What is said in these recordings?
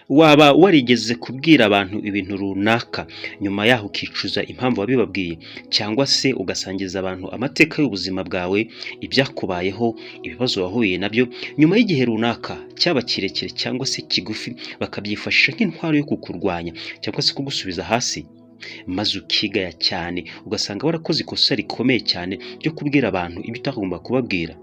Waba warigeze kubwira abantu ibintu runaka nyuma yaho ukicuza impamvu wabibabwiye, cyangwa se ugasangiza abantu amateka y'ubuzima bwawe, ibyakubayeho, ibibazo wahuye nabyo, nyuma y'igihe runaka cyaba kirekire cyangwa se kigufi, bakabyifashisha nk'intwaro yo kukurwanya cyangwa se kugusubiza hasi, maze ukigaya cyane ugasanga warakoze ikosa rikomeye cyane ryo kubwira abantu ibyo utagomba kubabwira.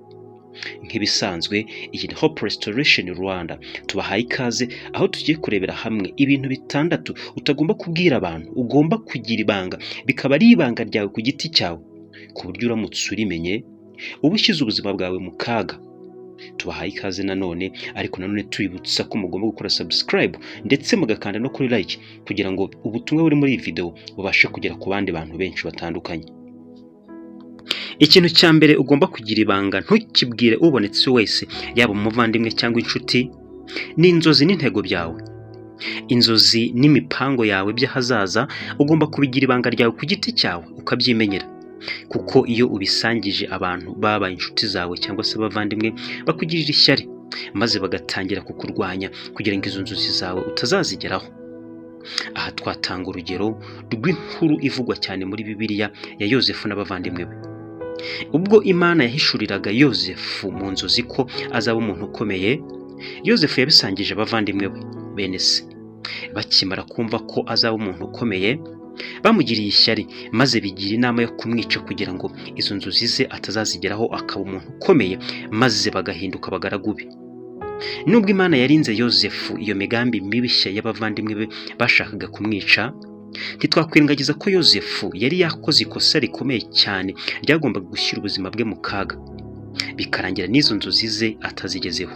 Nk'ibisanzwe, iyi ni Hope Restoration Rwanda, tubahaye ikaze aho tugiye kurebera hamwe ibintu bitandatu utagomba kubwira abantu, ugomba kugira ibanga, bikaba ari ibanga ryawe ku giti cyawe, ku buryo uramutse urimenye uba ushyize ubuzima bwawe mu kaga. Tubahaye ikaze nanone, ariko nanone tubibutsa ko mugomba gukora subscribe ndetse mugakanda no kuri like kugira ngo ubutumwa buri muri iyi video bubashe kugera ku bandi bantu benshi batandukanye. Ikintu cya mbere ugomba kugira ibanga, ntukibwire ubonetse wese, yaba umuvandimwe cyangwa inshuti, ni inzozi n'intego byawe. Inzozi n'imipango yawe by'ahazaza ugomba kubigira ibanga ryawe ku giti cyawe, ukabyimenyera, kuko iyo ubisangije abantu baba inshuti zawe cyangwa se abavandimwe, bakugirira ishyari maze bagatangira kukurwanya kugira ngo izo nzozi zawe utazazigeraho. Aha twatanga urugero rw'inkuru ivugwa cyane muri Bibiliya ya Yozefu n'abavandimwe be. Ubwo Imana yahishuriraga Yozefu mu nzozi ko azaba umuntu ukomeye, Yozefu yabisangije abavandimwe be bene se. Bakimara kumva ko azaba umuntu ukomeye, bamugiriye ishyari maze bigira inama yo kumwica kugira ngo izo nzozi ze atazazigeraho, akaba umuntu ukomeye, maze bagahinduka abagaragu be. Nubwo Imana yarinze Yozefu iyo migambi mibishya y'abavandimwe be bashakaga kumwica, ntitwakwirengagiza ko Yozefu yari yakoze ikosa rikomeye cyane ryagombaga gushyira ubuzima bwe mu kaga, bikarangira n'izo nzozi ze atazigezeho.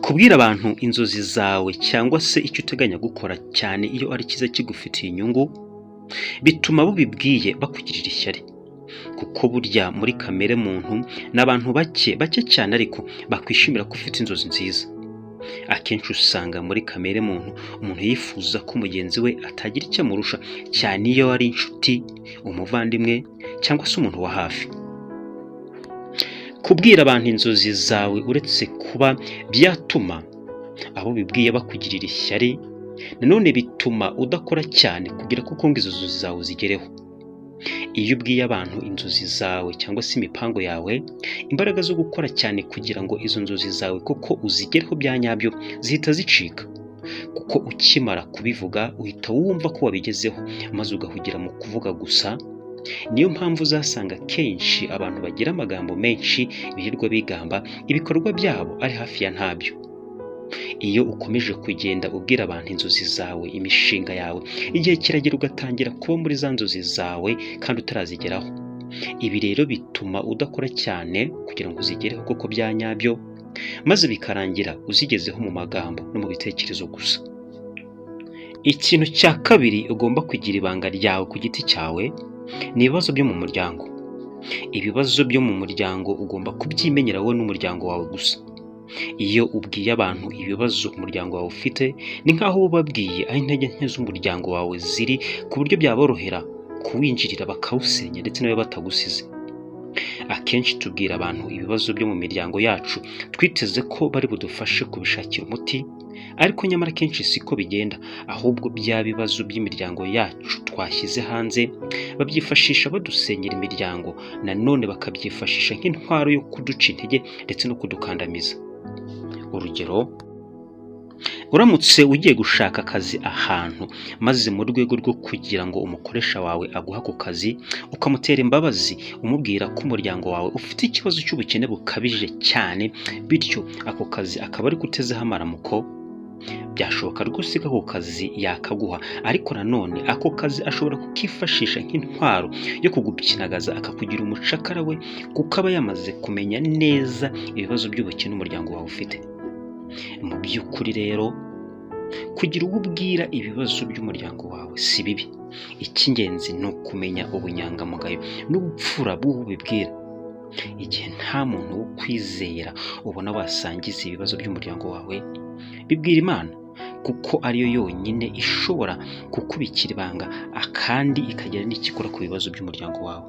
Kubwira abantu inzozi zawe cyangwa se icyo uteganya gukora, cyane iyo ari cyiza kigufitiye inyungu, bituma abo bibwiye bakugirira ishyari, kuko burya muri kamere muntu n'abantu bake cyane ariko bakwishimira ko ufite inzozi nziza. Akenshi usanga muri kamere muntu umuntu yifuza ko mugenzi we atagira icyo amurusha, cyane iyo ari inshuti, umuvandimwe cyangwa se umuntu wa hafi. Kubwira abantu inzozi zawe uretse kuba byatuma abo bibwiye bakugirira ishyari, nanone bituma udakora cyane kugira kuko ngo izo nzozi zawe zigereho. Iyo ubwiye abantu inzozi zawe cyangwa se imipango yawe, imbaraga zo gukora cyane kugira ngo izo nzozi zawe koko uzigereho bya nyabyo zihita zicika, kuko ukimara kubivuga uhita wumva ko wabigezeho maze ugahugira mu kuvuga gusa. Niyo mpamvu uzasanga kenshi abantu bagira amagambo menshi birirwa bigamba, ibikorwa byabo ari hafi ya ntabyo. Iyo ukomeje kugenda ubwira abantu inzozi zawe, imishinga yawe, igihe kiragera ugatangira kuba muri za nzozi zawe kandi utarazigeraho. Ibi rero bituma udakora cyane kugira ngo uzigereho koko bya nyabyo, maze bikarangira uzigezeho mu magambo no mu bitekerezo gusa. Ikintu cya kabiri ugomba kugira ibanga ryawe ku giti cyawe ni ibibazo byo mu muryango. Ibibazo byo mu muryango ugomba kubyimenyera wowe n'umuryango wawe gusa. Iyo ubwiye abantu ibibazo umuryango wawe ufite, ni nk'aho ubabwiye aho intege nke z'umuryango wawe ziri, ku buryo byaborohera kuwinjirira bakawusenya ndetse nawe batagusize. Akenshi tubwira abantu ibibazo byo mu miryango yacu twiteze ko bari budufashe kubishakira umuti, ariko nyamara kenshi siko bigenda, ahubwo bya bibazo by'imiryango yacu twashyize hanze babyifashisha badusenyera imiryango, nanone bakabyifashisha nk'intwaro yo kuduca intege ndetse no kudukandamiza. Urugero, uramutse ugiye gushaka akazi ahantu, maze mu rwego rwo kugira ngo umukoresha wawe aguha ako kazi, ukamutera imbabazi umubwira ko umuryango wawe ufite ikibazo cy'ubukene bukabije cyane, bityo ako kazi akaba ari gutezeho amaramuko, byashoboka rwose ko ako kazi yakaguha, ariko nanone ako kazi ashobora kukifashisha nk'intwaro yo kugukinagaza, akakugira umucakara we, kuko aba yamaze kumenya neza ibibazo by'ubukene umuryango wawe ufite. Mu by'ukuri rero, kugira uwo ubwira ibibazo by'umuryango wawe si bibi, icy'ingenzi ni ukumenya ubunyangamugayo n'ubupfura bw'uwo ubibwira. Igihe nta muntu wo kwizera ubona wasangiza ibibazo by'umuryango wawe, bibwira Imana, kuko ariyo yonyine ishobora kukubikira ibanga kandi ikagira n'ikikora ku bibazo by'umuryango wawe.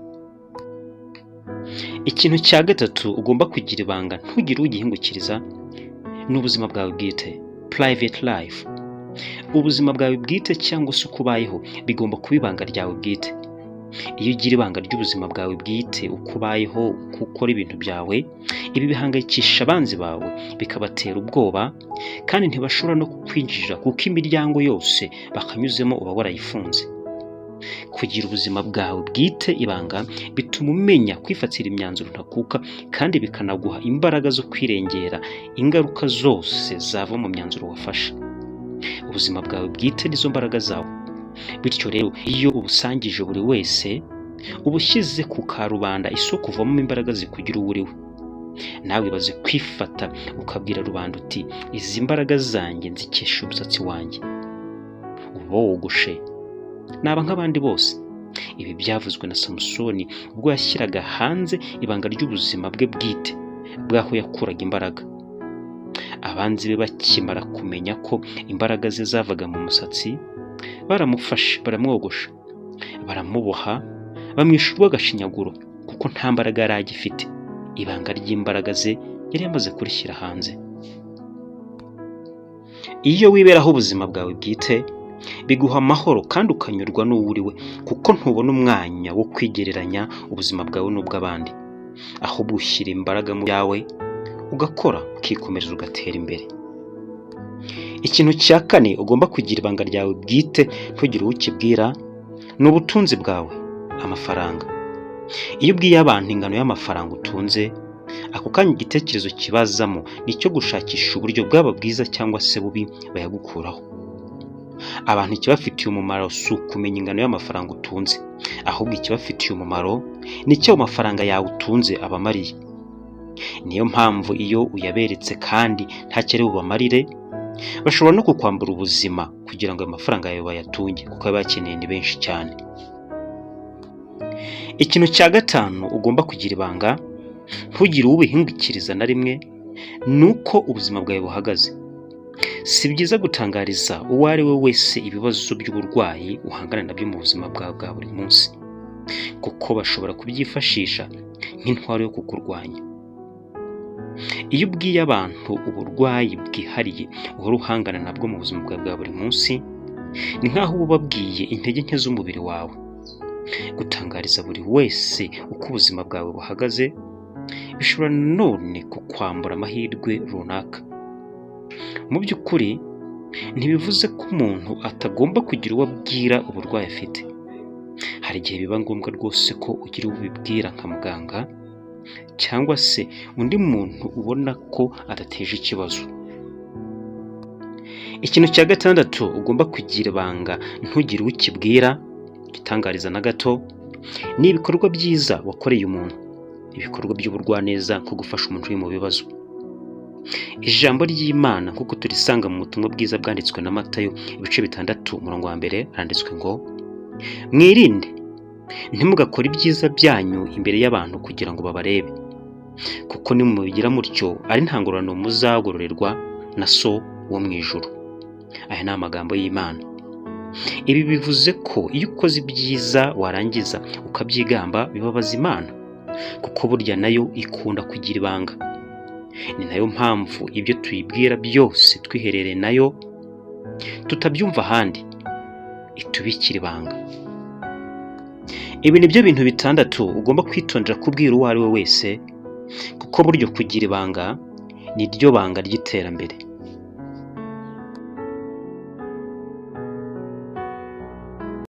Ikintu cya gatatu ugomba kugira ibanga ntugire ugihingukiriza, n'ubuzima bwawe bwite. private life. Ubuzima bwawe bwite cyangwa se uko ubayeho bigomba kuba ibanga ryawe bwite. Iyo ugira ibanga ry'ubuzima bwawe bwite, uko ubayeho, uko ukora ibintu byawe, ibi bihangayikisha abanzi bawe bikabatera ubwoba, kandi ntibashobora no kukwinjirira kuko imiryango yose bakanyuzemo uba warayifunze. Kugira ubuzima bwawe bwite ibanga bituma umenya kwifatira imyanzuro ntakuka, kandi bikanaguha imbaraga zo kwirengera ingaruka zose zava mu myanzuro wafashe. Ubuzima bwawe bwite nizo mbaraga zawe. Bityo rero iyo ubusangije buri wese, uba ushyize ku karubanda isoko uvamo imbaraga zikugira uwo uriwe. Nawe ibaze kwifata ukabwira rubanda uti izi mbaraga zanjye nzikesha umusatsi wanjye, uba wogoshe, naba nk'abandi bose. Ibi byavuzwe na Samusoni ubwo yashyiraga hanze ibanga ry'ubuzima bwe bwite bw'aho yakuraga imbaraga. Abanzi be bakimara kumenya ko imbaraga ze zavaga mu musatsi, baramufashe, baramwogosha, baramuboha, bamwisha urw'agashinyaguro kuko nta mbaraga yari agifite. Ibanga ry'imbaraga ze yari yamaze kurishyira hanze. Iyo wiberaho ubuzima bwawe bwite, biguha amahoro kandi ukanyurwa n'uwo uriwe, kuko ntubona umwanya wo kwigereranya ubuzima bwawe n'ubw'abandi. Ahubwo ushyira imbaraga mu byawe, ugakora, ukikomereza, ugatera imbere. Ikintu cya kane ugomba kugira ibanga ryawe bwite ntugire uwo ukibwira, ni ubutunzi bwawe, amafaranga. Iyo ubwiye abantu ingano y'amafaranga utunze, ako kanya igitekerezo kibazamo ni icyo gushakisha uburyo bwaba bwiza cyangwa se bubi bayagukuraho. Abantu ikibafitiye umumaro si ukumenya ingano y'amafaranga utunze, ahubwo ikibafitiye umumaro ni icyo ayo mafaranga yawe utunze abamariye. Niyo mpamvu iyo uyaberetse kandi ntacyo ari bubamarire, bashobora no kukwambura ubuzima kugira ngo ayo mafaranga yawe bayatunge, kuko baba bakeneye ni benshi cyane. Ikintu cya gatanu ugomba kugira ibanga, ntugire uwo ubihingukiriza na rimwe, ni uko ubuzima bwawe buhagaze. Si byiza gutangariza uwo ari we wese ibibazo by'uburwayi uhangana nabyo mu buzima bwawe bwa buri munsi, kuko bashobora kubyifashisha nk'intwaro yo kukurwanya. Iyo ubwiye abantu uburwayi bwihariye uhora uhangana nabwo mu buzima bwawe bwa buri munsi, ni nk'aho uba ubabwiye intege nke z'umubiri wawe. Gutangariza buri wese uko ubuzima bwawe buhagaze bishobora none kukwambura amahirwe runaka. Mu by'ukuri ntibivuze ko umuntu atagomba kugira uwo abwira uburwayi afite. Hari igihe biba ngombwa rwose ko ugira uwo ubibwira nka muganga, cyangwa se undi muntu ubona ko adateje ikibazo. Ikintu cya gatandatu ugomba kugira ibanga ntugire uwo ukibwira, gitangariza na gato, ni ibikorwa byiza wakoreye umuntu, ibikorwa by'ubugwaneza nko gufasha umuntu uri mu bibazo. Ijambo ry'Imana nk'uko turisanga mu butumwa bwiza bwanditswe na Matayo ibice 6 umurongo wa mbere, handitswe ngo mwirinde ntimugakore ibyiza byanyu imbere y'abantu kugira ngo babarebe, kuko nimubigira mutyo ari nta ngororano muzagororerwa na so wo mu ijuru. Aya ni amagambo y'Imana. Ibi bivuze ko iyo ukoze ibyiza warangiza ukabyigamba bibabaza Imana, kuko burya nayo ikunda kugira ibanga. Ni nayo mpamvu ibyo tuyibwira byose twiherereye nayo, tutabyumva ahandi, itubikira ibanga. Ibi ni byo bintu bitandatu ugomba kwitondera kubwira uwo ari we wese, kuko buryo kugira ibanga ni ryo banga ry'iterambere.